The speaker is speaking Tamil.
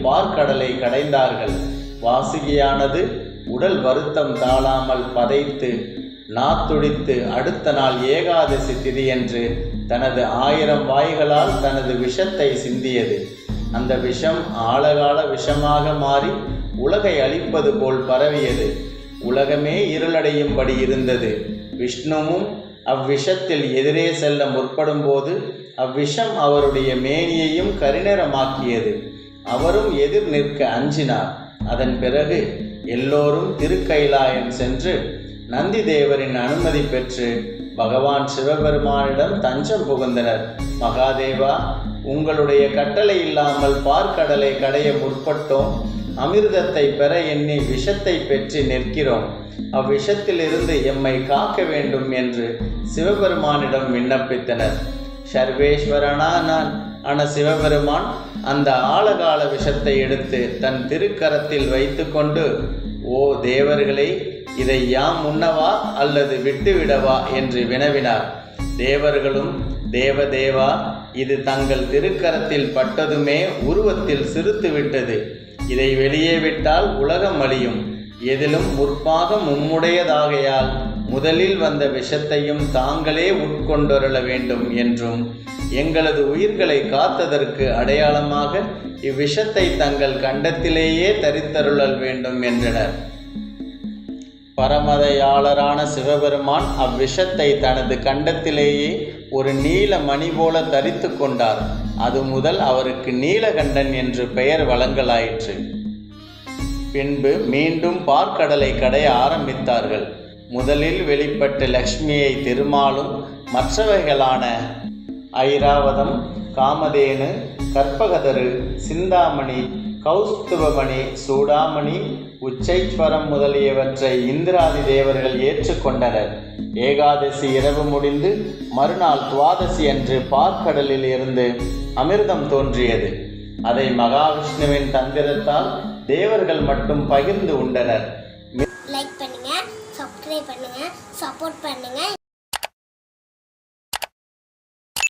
பார்க்கடலை கடைந்தார்கள். வாசுகியானது உடல் வருத்தம் தாழாமல் பதைத்து நாத்துடித்து அடுத்த நாள் ஏகாதசி திதியன்று தனது 1000 வாய்களால் தனது விஷத்தை சிந்தியது. அந்த விஷம் ஆழகால விஷமாக மாறி உலகை அழிப்பது போல் பரவியது. உலகமே இருளடையும்படி இருந்தது. விஷ்ணுவும் அவ்விஷத்தில் எதிரே செல்ல முற்படும் போது அவ்விஷம் அவருடைய மேனியையும் கரிநிறமாக்கியது. அவரும் எதிர் நிற்க அஞ்சினார். அதன் பிறகு எல்லோரும் திருக்கைலாயம் சென்று நந்தி தேவரின் அனுமதி பெற்று பகவான் சிவபெருமானிடம் தஞ்சம் புகுந்தனர். மகாதேவா, உங்களுடைய கட்டளை இல்லாமல் பார்க்கடலை கடைய முற்பட்டோம். அமிர்தத்தை பெற எண்ணி விஷத்தை பெற்று நிற்கிறோம். அவ்விஷத்திலிருந்து எம்மை காக்க வேண்டும் என்று சிவபெருமானிடம் விண்ணப்பித்தனர். சர்வேஸ்வரனான சிவபெருமான் அந்த ஆழகால விஷத்தை எடுத்து தன் திருக்கரத்தில் வைத்து கொண்டு, ஓ தேவர்களே, இதை யாம் உண்ணவா அல்லது விட்டுவிடவா என்று வினவினார். தேவர்களும், தேவதேவா, இது தங்கள் திருக்கரத்தில் பட்டதுமே உருவத்தில் சிறுத்துவிட்டது. இதை வெளியே விட்டால் உலகம் அழியும். எதிலும் முற்பாகம் உம்முடையதாகையால் முதலில் வந்த விஷத்தையும் தாங்களே உட்கொண்டொருள வேண்டும் என்றும் எங்களது உயிர்களை காத்ததற்கு அடையாளமாக இவ்விஷத்தை தங்கள் கண்டத்திலேயே தரித்தருளல் வேண்டும் என்றனர். பரமதையாளரான சிவபெருமான் அவ்விஷத்தை தனது கண்டத்திலேயே ஒரு நீல மணி போல தரித்து கொண்டார். அது முதல் அவருக்கு நீலகண்டன் என்று பெயர் வழங்கலாயிற்று. பின்பு மீண்டும் பார்க்கடலை கடைய ஆரம்பித்தார்கள். முதலில் வெளிப்பட்ட லக்ஷ்மியை திருமாலும் மற்றவைகளான ஐராவதம், காமதேனு, கற்பகதரு, சிந்தாமணி, கௌஸ்துபமணி, சூடாமணி, உச்சைஸ்வரம் முதலியவற்றை இந்திராதி தேவர்கள் ஏற்றுக்கொண்டனர். ஏகாதசி இரவு முடிந்து மறுநாள் துவாதசி அன்று பார்க்கடலில் இருந்து அமிர்தம் தோன்றியது. அதை மகாவிஷ்ணுவின் தந்திரத்தால் தேவர்கள் மட்டும் பகிர்ந்து உண்டனர். லைக் பண்ணுங்க, சப்ஸ்கிரைப் பண்ணுங்க, சப்போர்ட் பண்ணுங்க.